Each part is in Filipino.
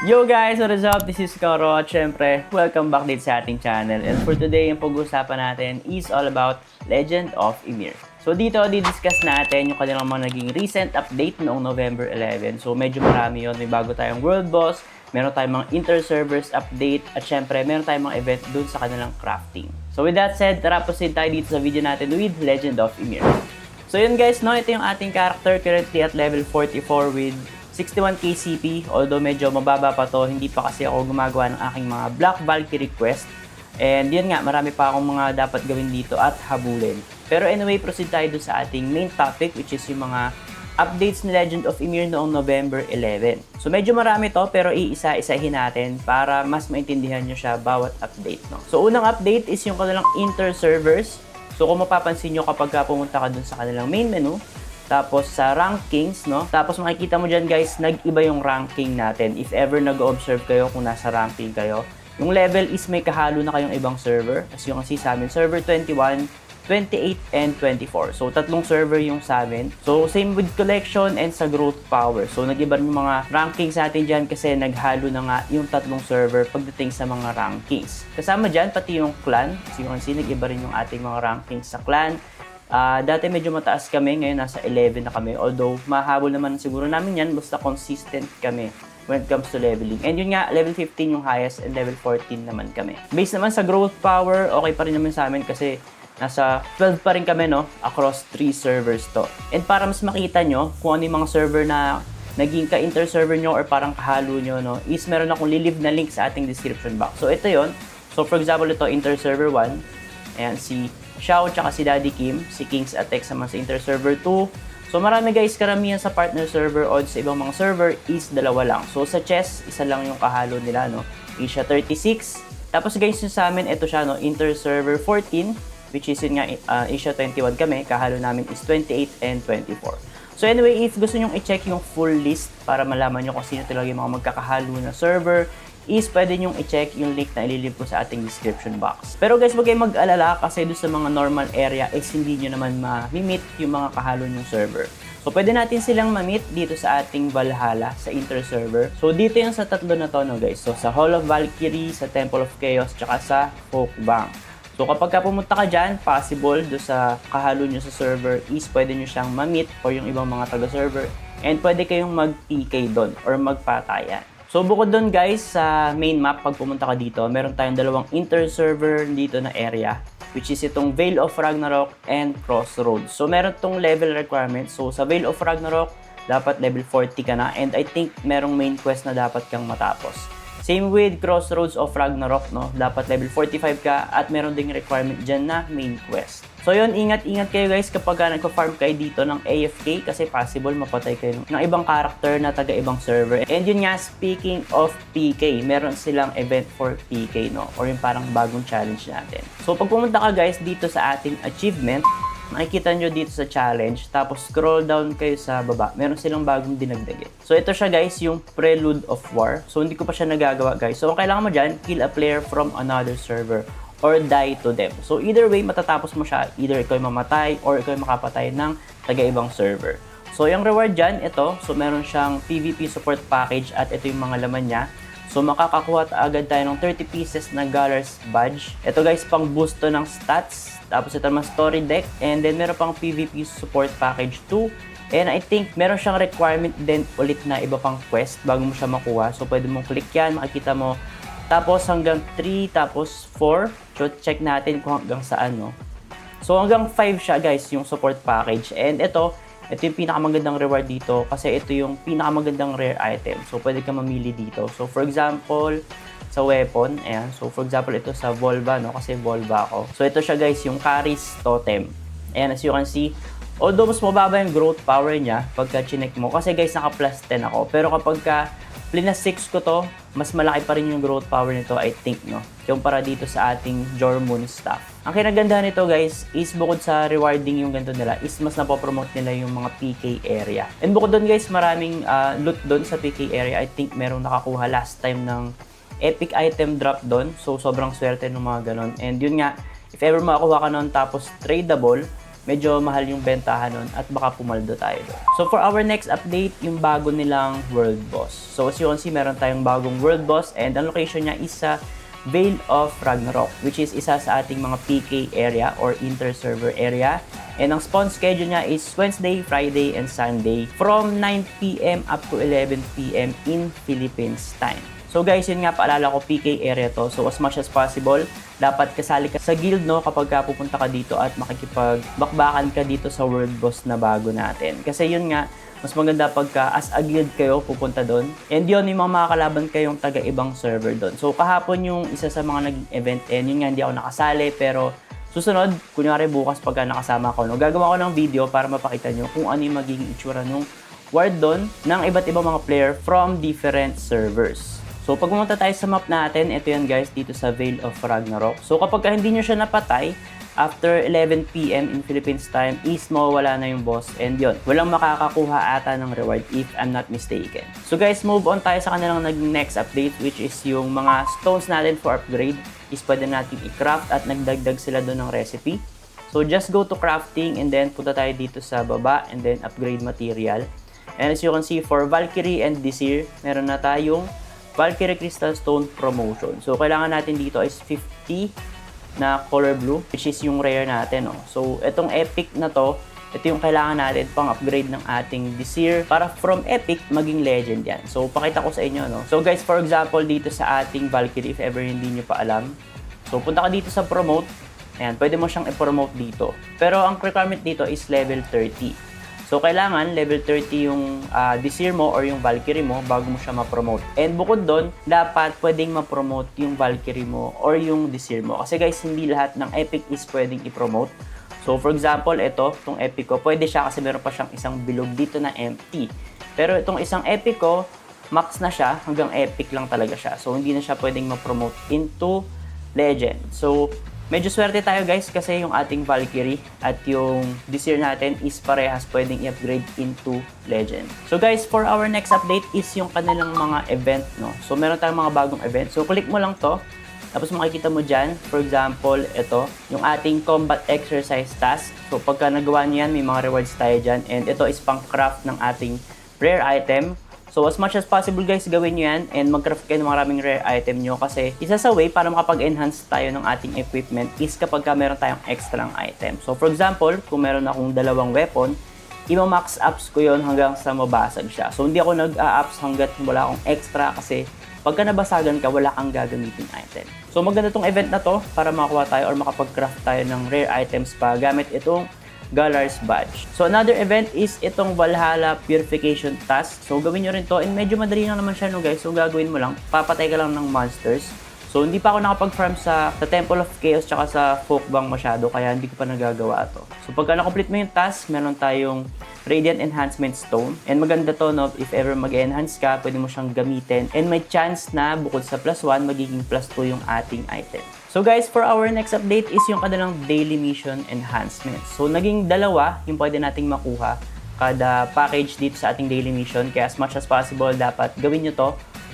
Yo guys, what is up? This is Koro at syempre, welcome back dito sa ating channel. And for today, yung pag-uusapan natin is all about Legend of Ymir. So dito, di-discuss natin yung kanilang mga naging recent update noong November 11. So medyo marami yun. May bago tayong world boss, meron tayong mga inter-servers update, at syempre, meron tayong mga event dun sa kanilang crafting. So with that said, tara proceed tayo dito sa video natin with Legend of Ymir. So yun guys, no, ito yung ating character currently at level 44 with 61k CP, although medyo mababa pa to, hindi pa kasi ako gumagawa ng aking mga Black Valkyrie quest. And yun nga, marami pa akong mga dapat gawin dito at habulin. Pero anyway, proceed tayo dun sa ating main topic, which is yung mga updates ni Legend of Ymir noong November 11. So medyo marami to, pero iisa-isahin natin para mas maintindihan nyo siya bawat update. No? So unang update is yung kanilang inter-servers. So kung mapapansin nyo kapag pumunta ka dun sa kanilang main menu, tapos sa rankings, no? Tapos makikita mo dyan guys, nag-iba yung ranking natin. If ever nag-observe kayo kung nasa ranking kayo, yung level is may kahalo na kayong ibang server. As yung kasi sa amin, server 21, 28, and 24. So tatlong server yung sa amin. So same with collection and sa growth power. So nag-iba rin yung mga rankings natin dyan kasi naghalo na nga yung tatlong server pagdating sa mga rankings. Kasama dyan pati yung clan. As yung kasi nag-iba rin yung ating mga rankings sa clan. Dati medyo mataas kami, ngayon nasa 11 na kami. Although, mahabol naman siguro namin yan, basta consistent kami when it comes to leveling. And yun nga, level 15 yung highest and level 14 naman kami. Based naman sa growth power, okay pa rin naman sa amin kasi nasa 12 pa rin kami, no? Across 3 servers to. And para mas makita nyo kung ano yung mga server na naging ka-inter-server nyo or parang kahalo nyo, no? Is meron akong lilive na link sa ating description box. So, ito yon. So, for example, ito, inter-server 1. Ayan, si Xiao tsaka si Daddy Kim, si King's Attack sama sa inter-server 2. So marami guys, karamihan sa partner server o sa ibang mga server is dalawa lang. So sa chess, isa lang yung kahalo nila, no? Asia 36. Tapos guys, yung sa amin, ito siya, no? Inter-server 14, which is yun nga, Asia 21 kami. Kahalo namin is 28 and 24. So anyway, if gusto nyong i-check yung full list para malaman nyo kung sino talaga yung mga magkakahalo na server, is pwede nyong i-check yung link na ililip ko sa ating description box. Pero guys, huwag kayong mag-alala kasi doon sa mga normal area is hindi nyo naman ma-meet yung mga kahalo nyong server. So pwede natin silang ma-meet dito sa ating Valhalla, sa inter-server. So dito yung sa tatlo na to, no guys. So sa Hall of Valkyrie, sa Temple of Chaos, tsaka sa Folkbank. So kapag pumunta ka dyan, possible doon sa kahalo nyo sa server is pwede nyo siyang ma-meet or yung ibang mga taga-server. And pwede kayong mag-PK doon or magpatayan. So bukod doon guys, sa main map, pag pumunta ka dito, meron tayong dalawang inter-server dito na area, which is itong Veil of Ragnarok and Crossroads. So meron tong level requirements. So sa Veil of Ragnarok, dapat level 40 ka na, and I think merong main quest na dapat kang matapos. Same with Crossroads of Ragnarok, no? Dapat level 45 ka at meron ding requirement dyan na main quest. So yun, ingat-ingat kayo guys kapag nagpa-farm kayo dito ng AFK kasi possible mapatay kayo ng ibang character na taga-ibang server. And yun nga, speaking of PK, meron silang event for PK, no? Or yung parang bagong challenge natin. So pag pumunta ka guys dito sa ating achievement, makikita nyo dito sa challenge, tapos scroll down kayo sa baba, meron silang bagong dinagdagin. So ito siya guys, yung Prelude of War. So hindi ko pa siya nagagawa guys. So ang kailangan mo dyan, kill a player from another server or die to them. So either way, matatapos mo siya. Either ikaw mamatay or ikaw makapatay ng taga-ibang server. So yung reward dyan, ito. So meron siyang PvP support package at ito yung mga laman niya. So makakakuha agad tayo ng 30 pieces na Galler's Badge. Ito guys, pang boost to ng stats. Tapos ito naman story deck. And then meron pang PvP support package 2. And I think meron siyang requirement din ulit na iba pang quest bago mo siya makuha. So pwede mong click yan, makikita mo. Tapos hanggang 3, tapos 4. So check natin kung hanggang saan, no? So hanggang 5 siya guys, yung support package. And ito yung pinakamagandang reward dito kasi ito yung pinakamagandang rare item. So pwede ka mamili dito. So for example, sa weapon, ayan. So for example, ito sa Volva, no? Kasi Volva ako. So ito siya guys, yung Caris Totem. Ayan, as you can see, although mas mababa yung growth power niya pagka chinek mo. Kasi guys, naka plus 10 ako. Pero kapag ka plus 6 ko to, mas malaki pa rin yung growth power nito, I think, no? Yung para dito sa ating Jormun staff. Ang kinagandahan nito guys is bukod sa rewarding yung ganito nila is mas napopromote nila yung mga PK area. And bukod doon guys, maraming loot doon sa PK area. I think merong nakakuha last time ng epic item drop doon. So sobrang swerte ng mga ganon. And yun nga, if ever makakuha ka nun tapos tradable, medyo mahal yung bentahan nun at baka pumaldo tayo doon. So for our next update, yung bago nilang World Boss. So as you can see, meron tayong bagong World Boss and ang location niya is sa Veil of Ragnarok, which is isa sa ating mga PK area or inter-server area. And ang spawn schedule niya is Wednesday, Friday, and Sunday from 9 p.m. up to 11 p.m. in Philippines time. So guys, yun nga, paalala ko, PK area to. So as much as possible, dapat kasali ka sa guild, no, kapag ka pupunta ka dito at makikipagbakbakan ka dito sa World Boss na bago natin. Kasi yun nga, mas maganda pagka as a guild kayo pupunta doon. And yun, yung mga makakalaban kayong taga-ibang server doon. So kahapon yung isa sa mga naging event, and yun nga, hindi ako nakasali, pero susunod, kunyari bukas pagka nakasama ko, no, gagawa ko ng video para mapakita nyo kung ano yung magiging itsura nung ward doon ng iba't ibang mga player from different servers. So pag pumunta tayo sa map natin, ito yan guys, dito sa Veil of Ragnarok. So kapag hindi nyo siya napatay, after 11 p.m. in Philippines time is mawawala na yung boss, and yun, walang makakakuha ata ng reward if I'm not mistaken. So guys, move on tayo sa kanilang next update, which is yung mga stones natin for upgrade is pwede natin i-craft at nagdagdag sila doon ng recipe. So just go to crafting and then punta tayo dito sa baba and then upgrade material. And as you can see, for Valkyrie and Desir, meron na tayong Valkyrie Crystal Stone promotion. So kailangan natin dito is 50 na color blue, which is yung rare natin, no? So itong epic na to, ito yung kailangan natin pang upgrade ng ating Desir para from epic maging legend yan. So pakita ko sa inyo, no? So guys, for example, dito sa ating Valkyrie, if ever hindi nyo pa alam, so punta ka dito sa promote. Ayan, pwede mo siyang i-promote dito. Pero ang requirement dito is level 30. So, kailangan level 30 yung Desir mo or yung Valkyrie mo bago mo siya ma-promote. And bukod doon, dapat pwedeng ma-promote yung Valkyrie mo or yung Desir mo. Kasi guys, hindi lahat ng epic is pwedeng i-promote. So, for example, itong epic ko, pwede siya kasi meron pa siyang isang bilog dito na empty. Pero itong isang epic ko, max na siya, hanggang epic lang talaga siya. So, hindi na siya pwedeng ma-promote into legend. So, medyo swerte tayo guys kasi yung ating Valkyrie at yung Desir natin is parehas pwedeng i-upgrade into legend. So guys, for our next update is yung kanilang mga event, no? So meron tayong mga bagong event. So click mo lang to. Tapos makikita mo dyan, for example, ito, yung ating combat exercise task. So pagka nagawa niyo yan, may mga rewards tayo dyan. And ito is pang craft ng ating rare item. So as much as possible guys, gawin nyo yan and mag-craft kayo ng maraming rare item nyo kasi isa sa way para makapag-enhance tayo ng ating equipment is kapag meron tayong extra item. So for example, kung meron akong dalawang weapon, i-max ups ko yon hanggang sa mabasag siya. So hindi ako nag-ups hanggat wala akong extra kasi pagka nabasagan ka, wala kang gagamitin item. So maganda tong event na to para makakuha tayo or makapag-craft tayo ng rare items pa gamit itong Galar's Badge. So another event is itong Valhalla Purification Task. So gawin nyo rin to and medyo madali lang naman siya, no guys. So gagawin mo lang, papatay ka lang ng monsters. So hindi pa ako nakapag-farm sa Temple of Chaos tsaka sa Folkbank masyado kaya hindi ko pa nagagawa to. So pagka na-complete mo yung task, meron tayong Radiant Enhancement Stone. And maganda to, no, if ever mag-enhance ka, pwede mo siyang gamitin. And may chance na bukod sa +1, magiging +2 yung ating item. So guys, for our next update is yung kanilang daily mission enhancement. So naging dalawa yung pwede nating makuha kada package dito sa ating daily mission. Kaya as much as possible, dapat gawin nyo to.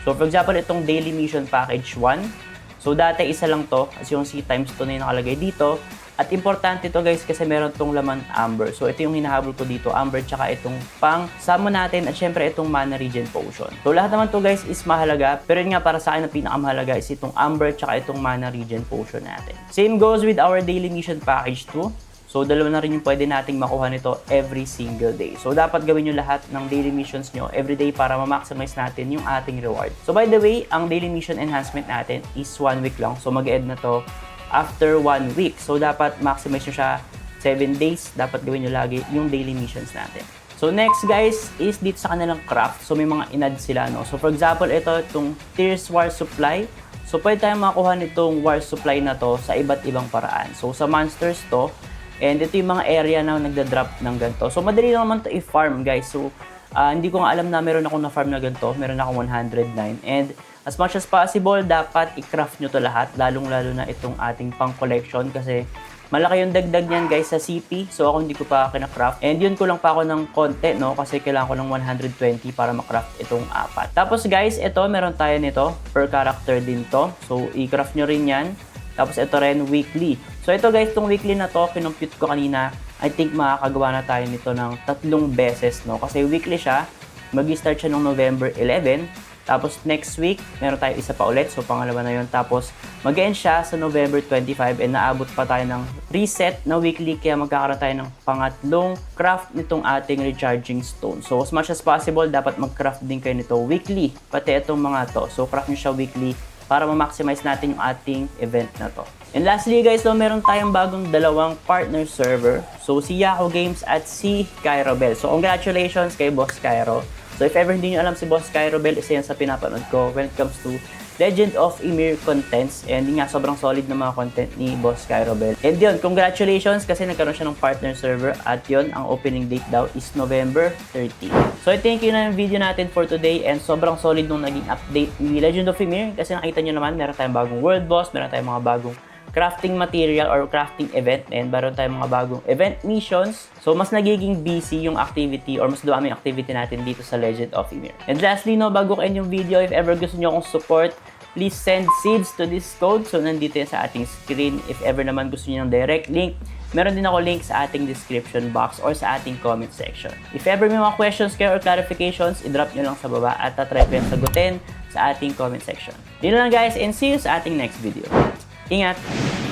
So for example, itong daily mission package 1. So dati isa lang to, as yung see times 2 na yung nakalagay dito. At importante to guys kasi meron tong laman Amber. So ito yung hinahabol ko dito, Amber tsaka itong pang summon natin at syempre itong mana regen potion. So lahat naman to guys is mahalaga, pero yun nga para sa akin ang pinakamahalaga is itong Amber tsaka itong mana regen potion natin. Same goes with our daily mission package 2. So dalawa na rin yung pwede nating makuha nito every single day. So dapat gawin nyo lahat ng daily missions nyo every day para ma-maximize natin yung ating reward. So by the way, ang daily mission enhancement natin is 1 week lang. So mag-end na to after 1 week. So, dapat maximize nyo siya 7 days. Dapat gawin nyo lagi yung daily missions natin. So, next guys is dito sa kanilang craft. So, may mga inad sila, no? So, for example, itong Tears War Supply. So, pwede tayong makuha nitong War Supply na to sa iba't ibang paraan. So, sa monsters to. And ito yung mga area na nagda-drop ng ganito. So, madali lang naman to i-farm, guys. So, hindi ko nga alam na meron akong na-farm na ganito. Meron akong 109. And as much as possible, dapat i-craft nyo to lahat, lalong-lalo na itong ating pang-collection kasi malaki yung dagdag niyan guys sa CP. So ako hindi ko pa kina-craft. And yun ko lang pa ako ng konti, no? Kasi kailangan ko ng 120 para ma-craft itong 4. Tapos guys, ito, meron tayo nito. Per character din to. So i-craft nyo rin yan. Tapos ito rin weekly. So ito guys, itong weekly na to, kinumpute ko kanina I think makakagawa na tayo nito ng 3 beses, no? Kasi weekly siya, mag-start siya noong November 11, tapos next week, meron tayo isa pa ulit, so pangalawa na yun. Tapos mag-end siya sa November 25 and naabot pa tayo ng reset na weekly, kaya magkakaroon tayo ng pangatlong craft nitong ating recharging stone. So as much as possible, dapat mag-craft din kayo nito weekly, pati itong mga to. So craft nyo siya weekly para ma-maximize natin yung ating event na to. And lastly guys, so meron tayong bagong dalawang partner server. So si Yahoo Games at si Kyrobel. So congratulations kay Boss Kyro. So if ever hindi nyo alam si Boss Kyrobel, isa yan sa pinapanood ko when it comes to Legend of Ymir contents. And yun nga, sobrang solid na mga content ni Boss Kyrobel. And yun, congratulations kasi nagkaroon siya ng partner server. At yun, ang opening date daw is November 30. So I think yun na yung video natin for today. And sobrang solid nung naging update ni Legend of Ymir. Kasi nakita nyo naman, meron tayong bagong world boss, meron tayong mga bagong crafting material or crafting event, and meron tayong mga bagong event missions. So mas nagiging busy yung activity or mas dami yung activity natin dito sa Legend of Ymir. And lastly, no, bago ko end yung video, if ever gusto nyo akong support, please send seeds to this code. So nandito yan sa ating screen. If ever naman gusto nyo ng direct link, meron din ako link sa ating description box or sa ating comment section. If ever may mga questions kayo or clarifications, i-drop nyo lang sa baba at tatry ko yung sagutin sa ating comment section. Yun lang guys, and see you sa ating next video. Ingat!